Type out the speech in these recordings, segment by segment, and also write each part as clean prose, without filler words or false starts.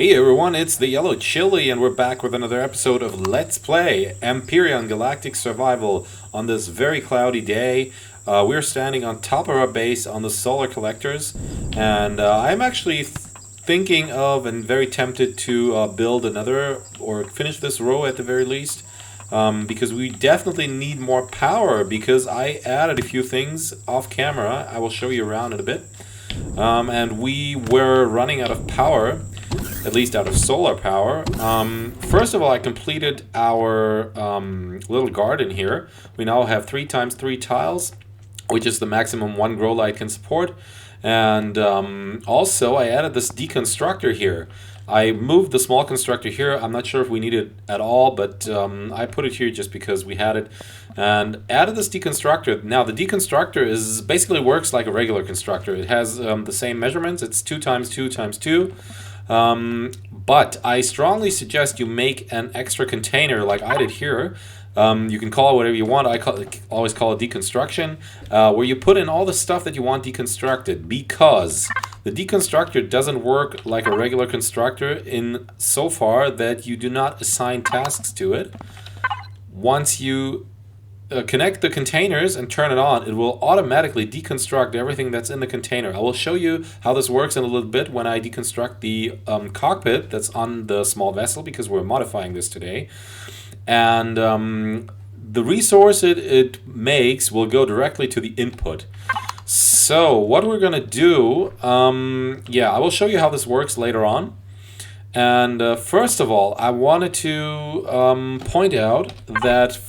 Hey everyone, it's the Yellow Chili, and we're back with another episode of Let's Play Empyrion Galactic Survival on this very cloudy day. We're standing on top of our base on the solar collectors, and I'm actually thinking of and very tempted to build another, or finish this row at the very least, because we definitely need more power, because I added a few things off camera. I will show you around in a bit. And we were running out of power, at least out of solar power. First of all, I completed our little garden here. We now have 3x3 tiles, which is the maximum one grow light can support. And also, I added this deconstructor here. I moved the small constructor here. I'm not sure if we need it at all, but I put it here just because we had it. And added this deconstructor. Now, the deconstructor is basically works like a regular constructor. It has the same measurements. It's 2x2x2. But I strongly suggest you make an extra container like I did here. You can call it whatever you want. I always call it deconstruction, where you put in all the stuff that you want deconstructed, because the deconstructor doesn't work like a regular constructor in so far that you do not assign tasks to it. Once you connect the containers and turn it on, it will automatically deconstruct everything that's in the container. I will show you how this works in a little bit when I deconstruct the cockpit that's on the small vessel, because we're modifying this today. And the resource it makes will go directly to the input. So what we're gonna do, yeah, I will show you how this works later on. And first of all, I wanted to point out that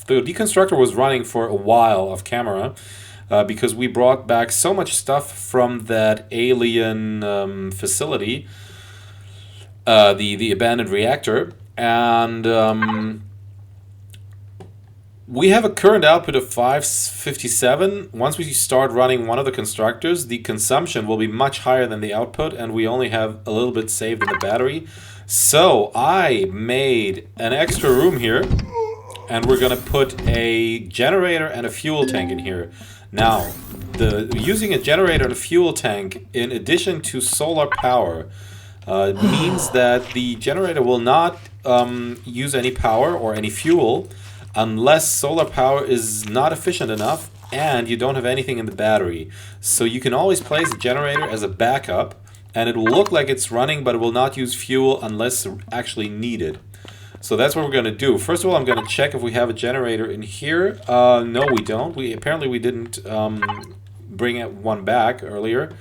the deconstructor was running for a while off camera, because we brought back so much stuff from that alien facility, the abandoned reactor. And we have a current output of 557. Once we start running one of the constructors, the consumption will be much higher than the output, and we only have a little bit saved in the battery. So I made an extra room here, and we're gonna put a generator and a fuel tank in here. Now, using a generator and a fuel tank in addition to solar power means that the generator will not use any power or any fuel unless solar power is not efficient enough and you don't have anything in the battery. So you can always place a generator as a backup, and it will look like it's running, but it will not use fuel unless actually needed. So that's what we're going to do. First of all, I'm going to check if we have a generator in here. No, we don't. Apparently we didn't bring one back earlier.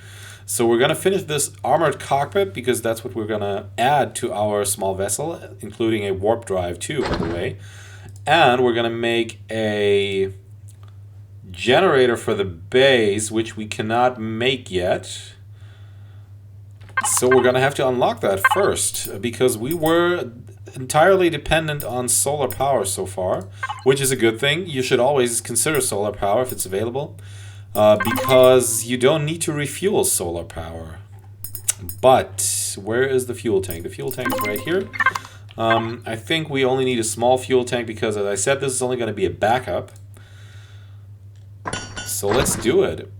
So we're going to finish this armored cockpit, because that's what we're going to add to our small vessel, including a warp drive too, by the way. And we're going to make a generator for the base, which we cannot make yet. So we're going to have to unlock that first, because we were entirely dependent on solar power so far, which is a good thing. You should always consider solar power if it's available, because you don't need to refuel solar power. But where is the fuel tank? The fuel tank is right here. I think we only need a small fuel tank because, as I said, this is only going to be a backup. So let's do it.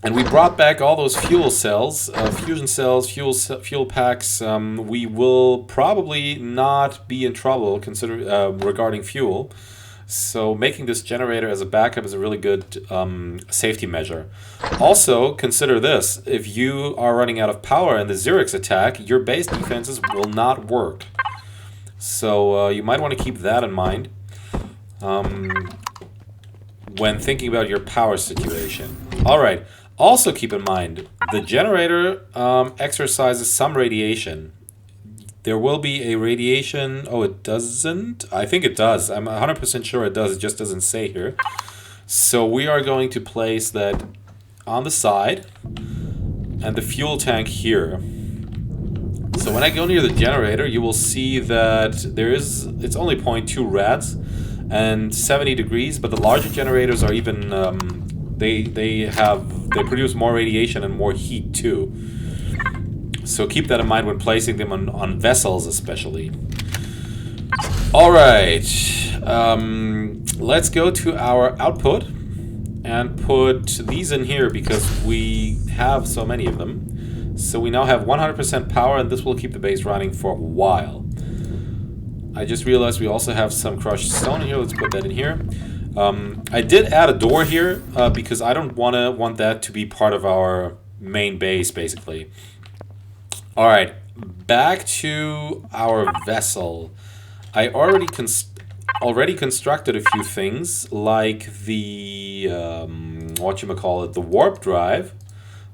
And we brought back all those fuel cells, fusion cells, fuel packs. We will probably not be in trouble regarding fuel. So making this generator as a backup is a really good safety measure. Also, consider this. If you are running out of power in the Xerix attack, your base defenses will not work. So you might want to keep that in mind when thinking about your power situation. Alright, also keep in mind, the generator exercises some radiation. There will be a radiation... Oh, it doesn't? I think it does. I'm 100% sure it does. It just doesn't say here. So we are going to place that on the side, and the fuel tank here. So when I go near the generator, you will see that it's only 0.2 rads and 70 degrees, but the larger generators are even... They produce more radiation and more heat too. So keep that in mind when placing them on vessels especially. Alright, let's go to our output and put these in here because we have so many of them. So we now have 100% power, and this will keep the base running for a while. I just realized we also have some crushed stone in here. Let's put that in here. I did add a door here because I don't want that to be part of our main base, basically. All right, back to our vessel. I already constructed a few things, like the the warp drive,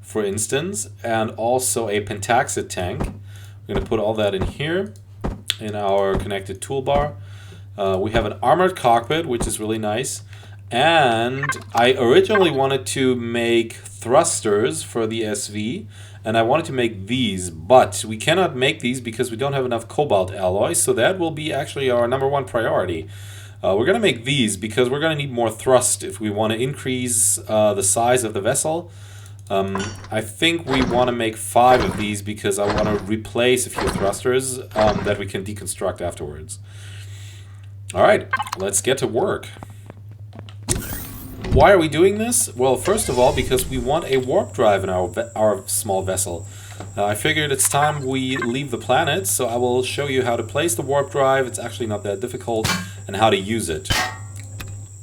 for instance, and also a pentaxid tank. We're gonna put all that in here in our connected toolbar. We have an armored cockpit, which is really nice. And I originally wanted to make thrusters for the SV, and I wanted to make these, but we cannot make these because we don't have enough cobalt alloys, so that will be actually our #1 priority. We're going to make these because we're going to need more thrust if we want to increase the size of the vessel. I think we want to make 5 of these because I want to replace a few thrusters that we can deconstruct afterwards. Alright, let's get to work. Why are we doing this? Well, first of all, because we want a warp drive in our small vessel. I figured it's time we leave the planet, so I will show you how to place the warp drive. It's actually not that difficult, and how to use it.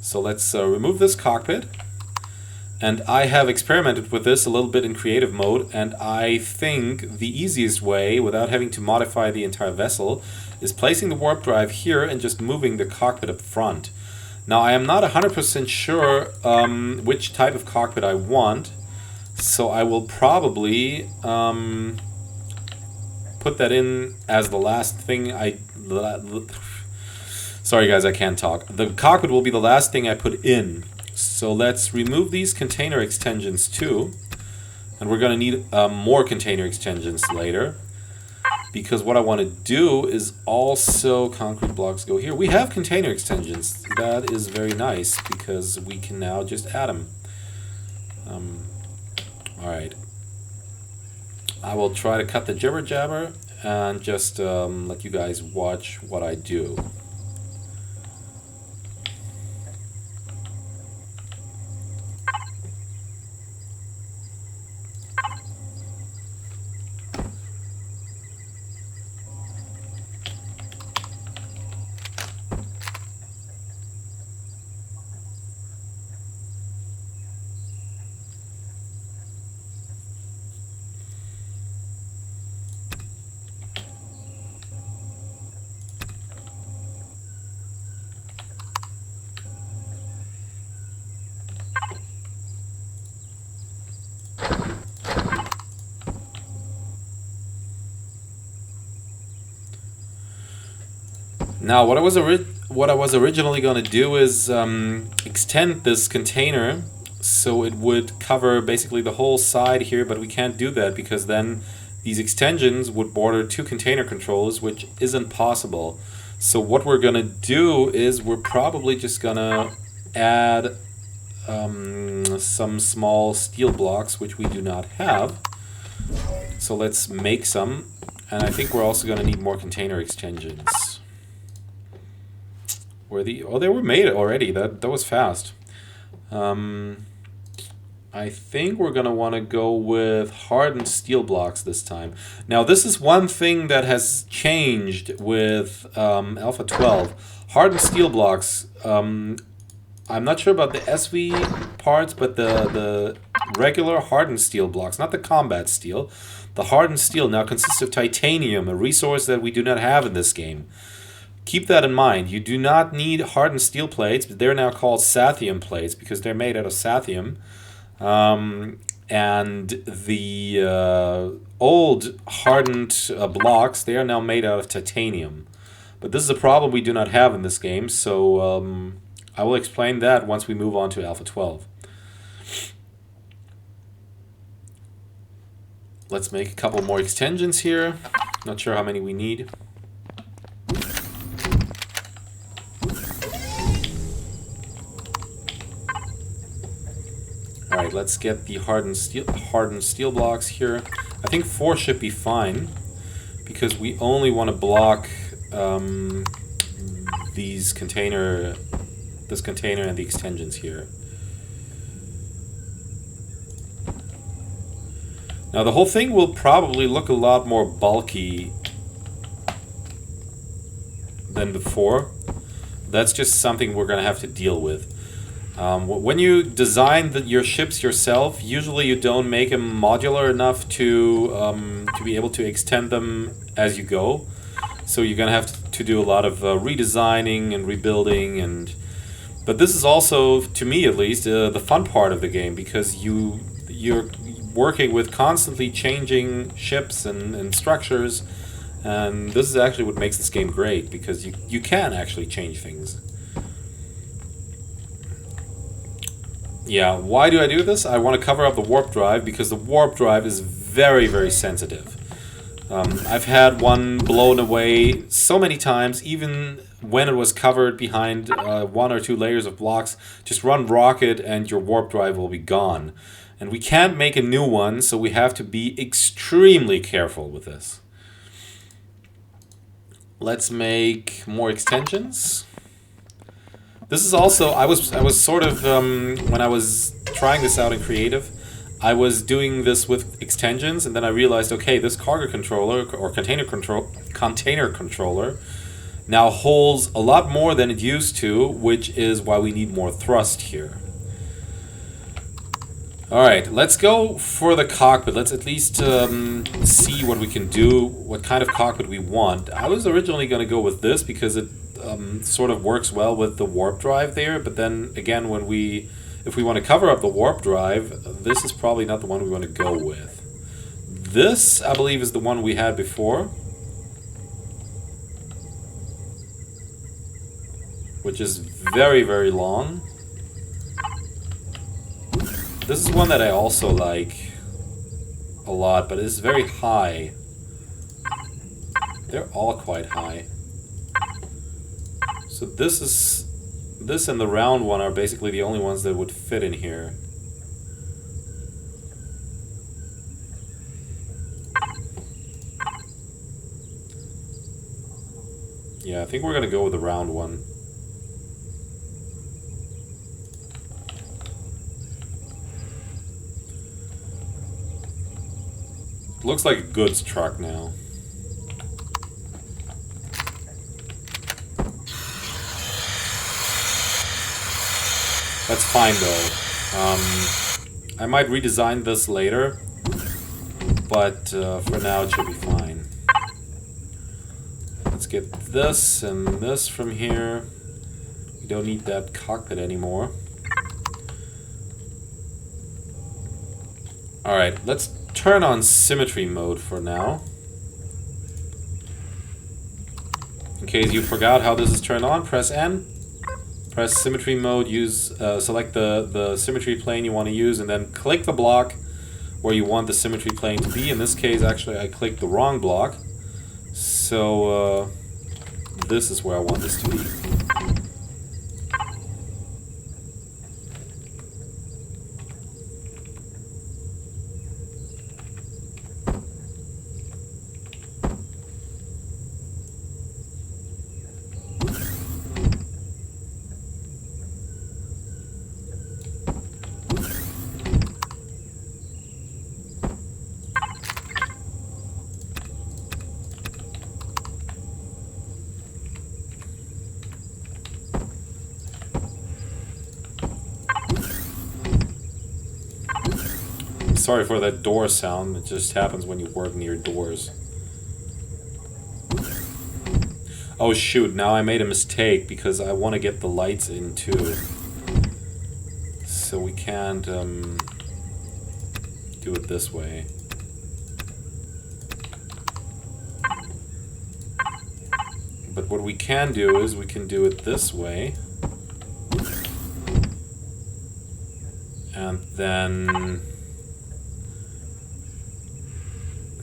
So let's remove this cockpit. And I have experimented with this a little bit in creative mode, and I think the easiest way, without having to modify the entire vessel, is placing the warp drive here and just moving the cockpit up front. Now, I am not 100% sure which type of cockpit I want, so I will probably put that in as the last thing Sorry guys, I can't talk. The cockpit will be the last thing I put in. So let's remove these container extensions too. And we're going to need more container extensions later. Because what I want to do is also concrete blocks go here. We have container extensions. That is very nice because we can now just add them. Alright. I will try to cut the jibber jabber and just let you guys watch what I do. Now, what I was originally going to do is extend this container so it would cover basically the whole side here, but we can't do that because then these extensions would border 2 container controllers, which isn't possible. So what we're going to do is we're probably just going to add some small steel blocks, which we do not have. So let's make some, and I think we're also going to need more container extensions. They were made already. That was fast. I think we're gonna want to go with hardened steel blocks this time. Now, this is one thing that has changed with Alpha 12. Hardened steel blocks. I'm not sure about the SV parts, but the regular hardened steel blocks, not the combat steel. The hardened steel now consists of titanium, a resource that we do not have in this game. Keep that in mind. You do not need hardened steel plates, but they're now called sathium plates because they're made out of sathium. And the old hardened blocks, they are now made out of titanium. But this is a problem we do not have in this game, so I will explain that once we move on to Alpha 12. Let's make a couple more extensions here. Not sure how many we need. Alright, let's get the hardened steel blocks here. I think 4 should be fine, because we only want to block this container and the extensions here. Now the whole thing will probably look a lot more bulky than before. That's just something we're going to have to deal with. When you design your ships yourself, usually you don't make them modular enough to be able to extend them as you go. So you're going to have to do a lot of redesigning and rebuilding. But this is also, to me at least, the fun part of the game, because you're working with constantly changing ships and structures. And this is actually what makes this game great, because you can actually change things. Yeah, why do I do this? I want to cover up the warp drive, because the warp drive is very, very sensitive. I've had one blown away so many times, even when it was covered behind 1 or 2 layers of blocks. Just run rocket and your warp drive will be gone. And we can't make a new one, so we have to be extremely careful with this. Let's make more extensions. This is also, I was sort of, when I was trying this out in creative, I was doing this with extensions, and then I realized, okay, this cargo controller, or container controller, now holds a lot more than it used to, which is why we need more thrust here. Alright, let's go for the cockpit. Let's at least see what we can do, what kind of cockpit we want. I was originally going to go with this because it sort of works well with the warp drive there, but then again, if we want to cover up the warp drive, this is probably not the one we want to go with. This, I believe, is the one we had before, which is very, very long. This is one that I also like a lot, but it's very high. They're all quite high. So this and the round one are basically the only ones that would fit in here. Yeah, I think we're gonna go with the round one. Looks like a goods truck now. That's fine though. I might redesign this later, but for now it should be fine. Let's get this and this from here. We don't need that cockpit anymore. Alright, let's turn on symmetry mode for now. In case you forgot how this is turned on, press N. Press symmetry mode, select the symmetry plane you want to use, and then click the block where you want the symmetry plane to be. In this case, actually, I clicked the wrong block. So, this is where I want this to be. Sorry for that door sound, it just happens when you work near doors. Oh shoot, now I made a mistake because I want to get the lights in too. So we can't do it this way. But what we can do is we can do it this way. And then...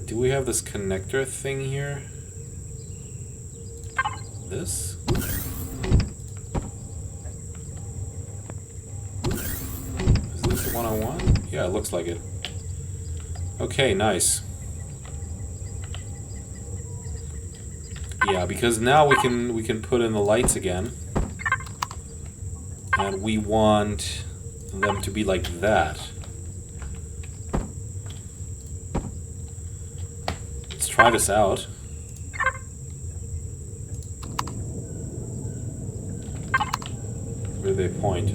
do we have this connector thing here? This? Is this the one I want? Yeah, it looks like it. Okay, nice. Yeah, because now we can put in the lights again. And we want them to be like that. try this out. Where do they point?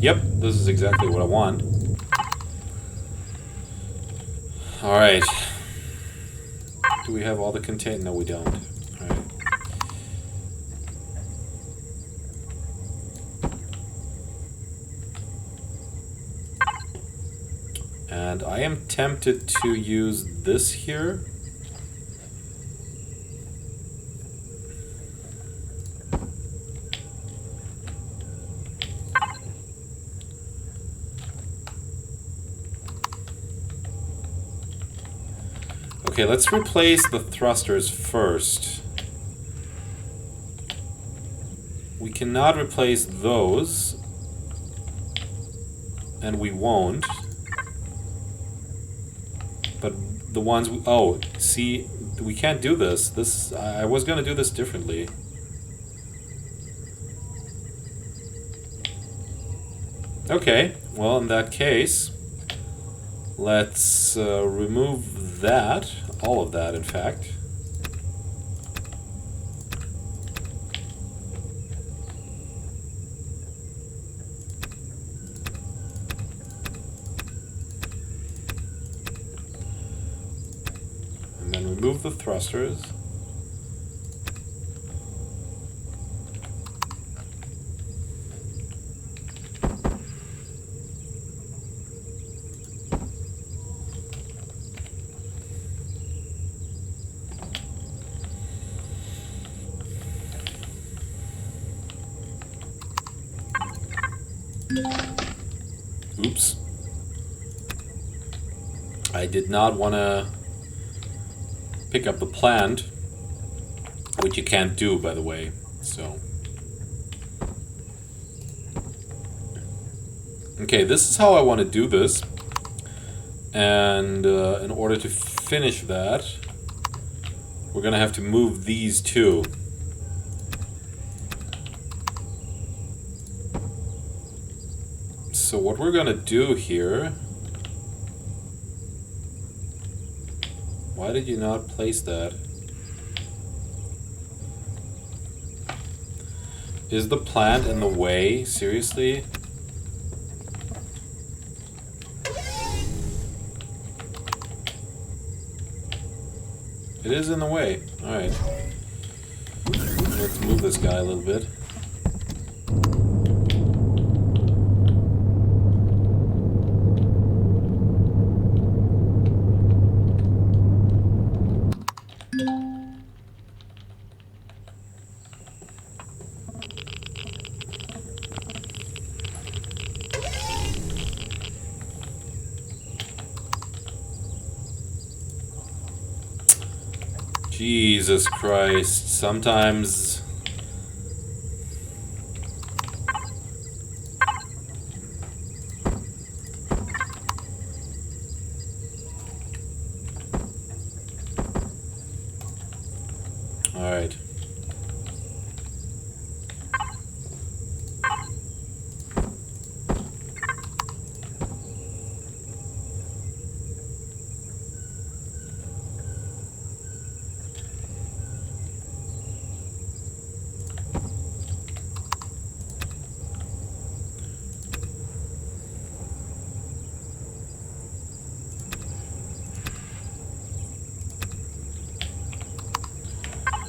Yep, this is exactly what I want. Alright. Do we have all the content? No, we don't. Alright. And I am tempted to use this here. Okay, let's replace the thrusters first. We cannot replace those, and we won't. But the ones we... Oh, see, we can't do this. I was gonna do this differently. Okay, well, in that case, let's remove that. All of that, in fact. And then remove the thrusters. Oops. I did not want to pick up the plant, which you can't do, by the way, so... Okay, this is how I want to do this, and in order to finish that, we're gonna have to move these two. So what we're gonna do here... Why did you not place that? Is the plant in the way? Seriously? It is in the way. Alright. Let's move this guy a little bit. Jesus Christ, sometimes... Alright.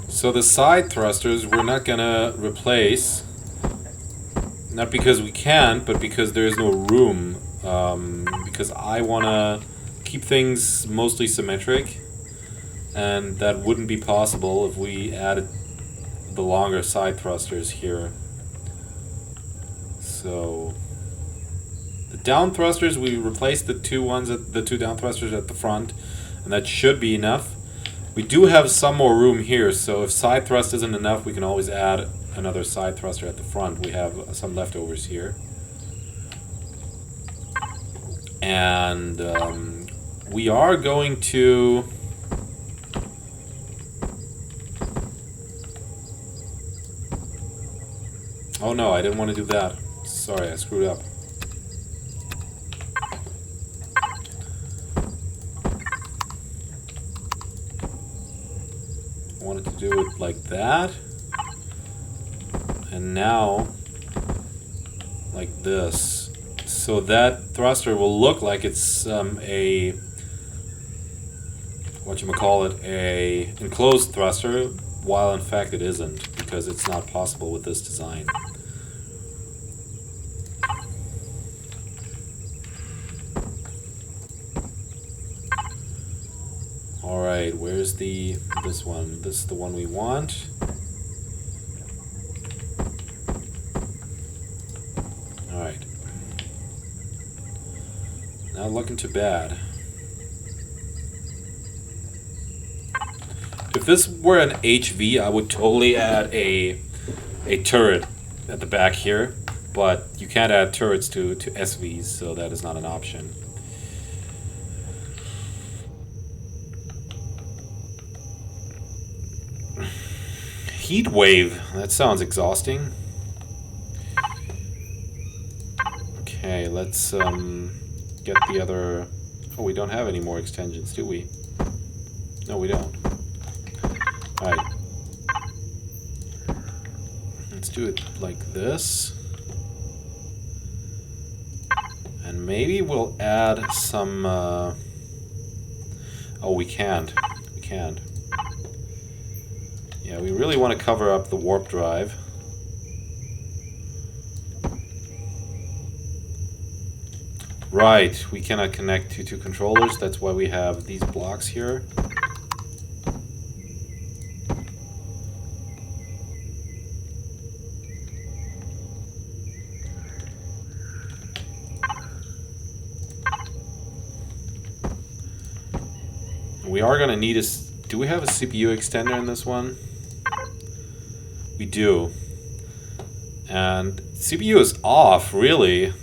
So the side thrusters we're not gonna replace, not because we can't, but because there is no room, because I wanna keep things mostly symmetric, and that wouldn't be possible if we added the longer side thrusters here. So the down thrusters, we replaced the two down thrusters at the front, and that should be enough. We do have some more room here, so if side thrust isn't enough, we can always add another side thruster at the front. We have some leftovers here. And we are going to... Oh no, I didn't want to do that. Sorry, I screwed up. I wanted to do it like that. And now, like this. So that thruster will look like it's a whatchamacallit, a enclosed thruster, while in fact it isn't, because it's not possible with this design. Alright, where's this one? This is the one we want. Alright. Not looking too bad. If this were an HV, I would totally add a turret at the back here, but you can't add turrets to SVs, so that is not an option. Heat wave, that sounds exhausting. Okay, let's get the other... Oh, we don't have any more extensions, do we? No, we don't. Alright. Let's do it like this. And maybe we'll add some... Oh, we can't. We can't. Yeah, we really want to cover up the warp drive. Right, we cannot connect to two controllers. That's why we have these blocks here. We are going to need a... Do we have a CPU extender in this one? We do. And CPU is off, really.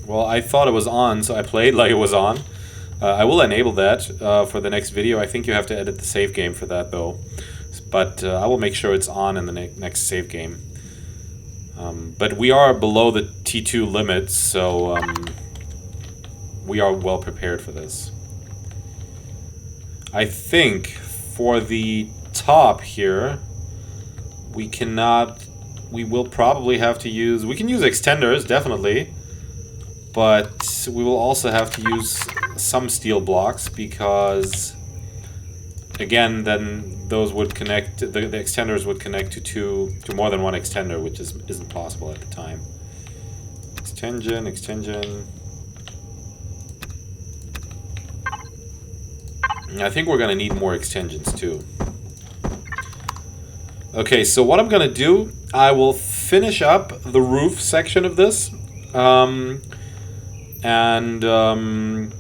Well, I thought it was on, so I played like it was on. I will enable that for the next video. I think you have to edit the save game for that, though. But I will make sure it's on in the next save game. But we are below the T2 limit, so we are well prepared for this. I think for the top here, we will probably have to use... We can use extenders, definitely. But we will also have to use some steel blocks because, again, then those would connect. The extenders would connect to more than one extender, which isn't possible at the time. Extension. I think we're gonna need more extensions too. Okay, so what I'm gonna do, I will finish up the roof section of this.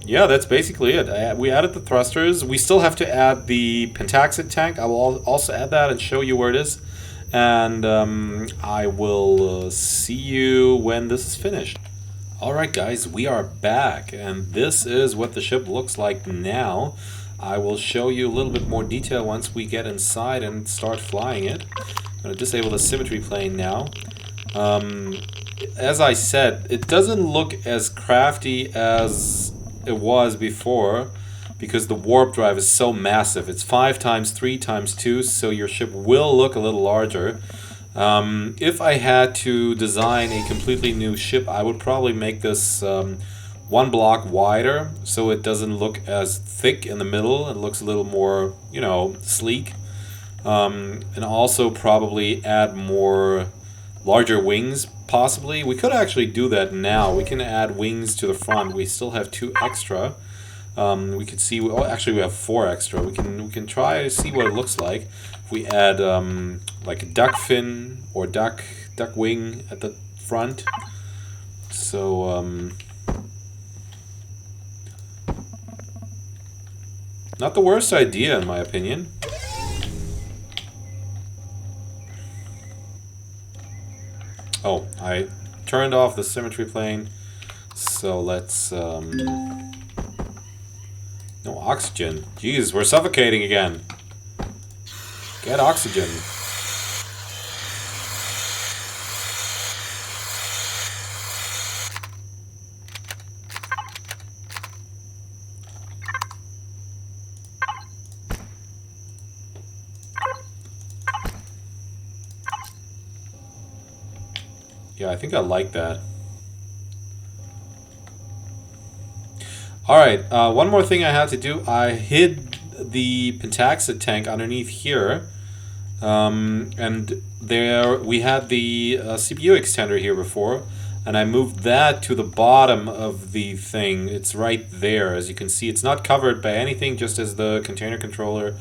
Yeah, that's basically it. We added the thrusters. We still have to add the pentaxid tank. I will also add that and show you where it is. And I will see you when this is finished. Alright guys, we are back. And this is what the ship looks like now. I will show you a little bit more detail once we get inside and start flying it. I'm going to disable the symmetry plane now. As I said, it doesn't look as crafty as it was before because the warp drive is so massive. It's 5 times 3 times 2, so your ship will look a little larger. If I had to design a completely new ship, I would probably make this one block wider so it doesn't look as thick in the middle. It looks a little more, you know, sleek. And also probably add more larger wings, possibly. We could actually do that now. We can add wings to the front. We still have 2 extra. We could see. Oh, actually, we have 4 extra. We can try to see what it looks like if we add like a duck fin or duck wing at the front. So not the worst idea in my opinion. Oh, I turned off the symmetry plane, so let's, no oxygen. Jeez, we're suffocating again. Get oxygen. Yeah, I think I like that. Alright, one more thing I had to do. I hid the pentaxid tank underneath here. And there we had the CPU extender here before. And I moved that to the bottom of the thing. It's right there, as you can see. It's not covered by anything, just as the container controller.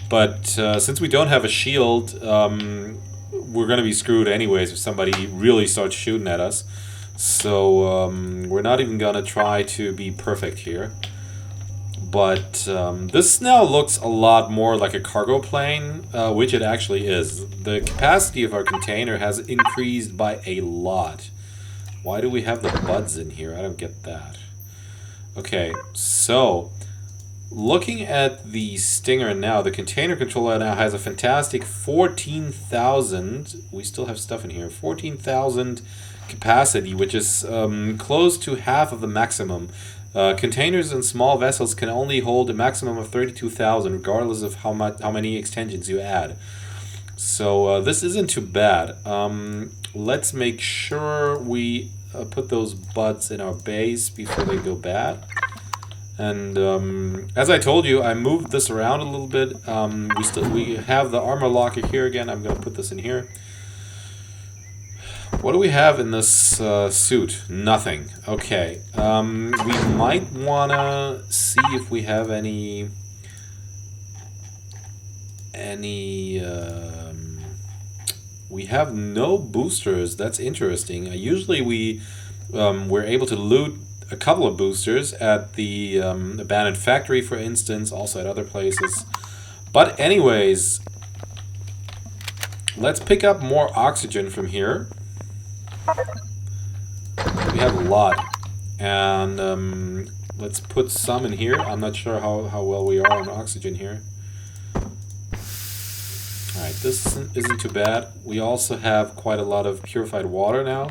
But since we don't have a shield, we're going to be screwed anyways if somebody really starts shooting at us. So we're not even going to try to be perfect here. But this now looks a lot more like a cargo plane, which it actually is. The capacity of our container has increased by a lot. Why do we have the buds in here? I don't get that. Okay, so looking at the Stinger now, the container controller now has a fantastic 14,000. We still have stuff in here. 14,000 capacity, which is close to half of the maximum. Containers and small vessels can only hold a maximum of 32,000, regardless of how many extensions you add. So this isn't too bad. Let's make sure we put those buds in our base before they go bad. And as I told you, I moved this around a little bit. We have the armor locker here again. I'm going to put this in here. What do we have in this suit? Nothing. Okay. We might want to see if we have any... we have no boosters. That's interesting. Usually we're able to loot a couple of boosters at the abandoned factory, for instance, also at other places. But anyways, let's pick up more oxygen from here. We have a lot. And let's put some in here. I'm not sure how well we are on oxygen here. Alright, this isn't too bad. We also have quite a lot of purified water now.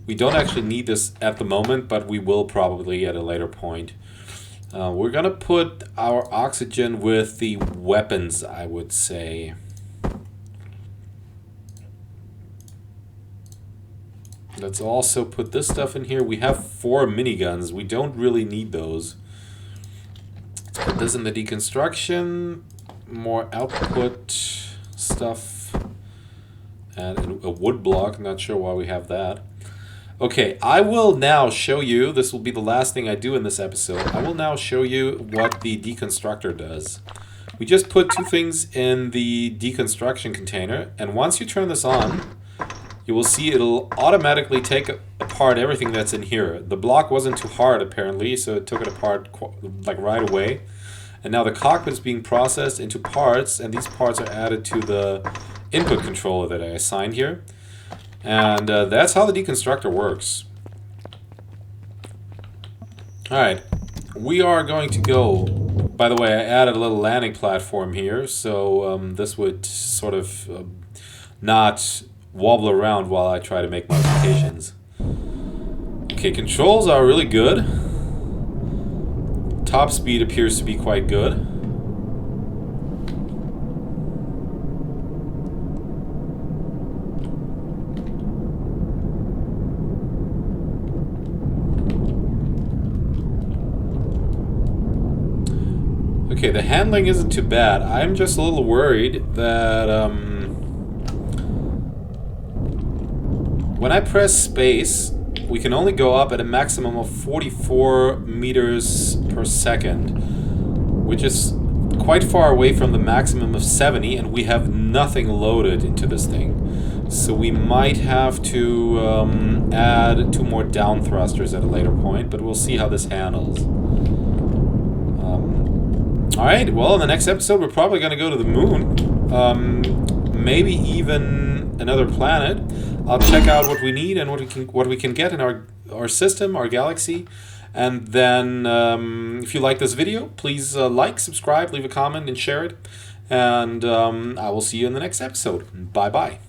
We don't actually need this at the moment, but we will probably at a later point. We're gonna put our oxygen with the weapons, I would say. Let's also put this stuff in here. We have 4 miniguns. We don't really need those. Let's put this in the deconstruction. More output stuff. And a wood block. Not sure why we have that. Okay, I will now show you, this will be the last thing I do in this episode, I will now show you what the Deconstructor does. We just put 2 things in the deconstruction container, and once you turn this on, you will see it'll automatically take apart everything that's in here. The block wasn't too hard apparently, so it took it apart like right away. And now the cockpit is being processed into parts, and these parts are added to the input controller that I assigned here. And that's how the Deconstructor works. Alright, we are going to go... By the way, I added a little landing platform here, so this would sort of not wobble around while I try to make modifications. Okay, controls are really good. Top speed appears to be quite good. Okay, the handling isn't too bad. I'm just a little worried that when I press space, we can only go up at a maximum of 44 meters per second, which is quite far away from the maximum of 70, and we have nothing loaded into this thing. So we might have to add 2 more down thrusters at a later point, but we'll see how this handles. Alright, well, in the next episode, we're probably going to go to the moon. Maybe even another planet. I'll check out what we need and what we can get in our system, our galaxy. And then, if you like this video, please like, subscribe, leave a comment, and share it. And I will see you in the next episode. Bye-bye.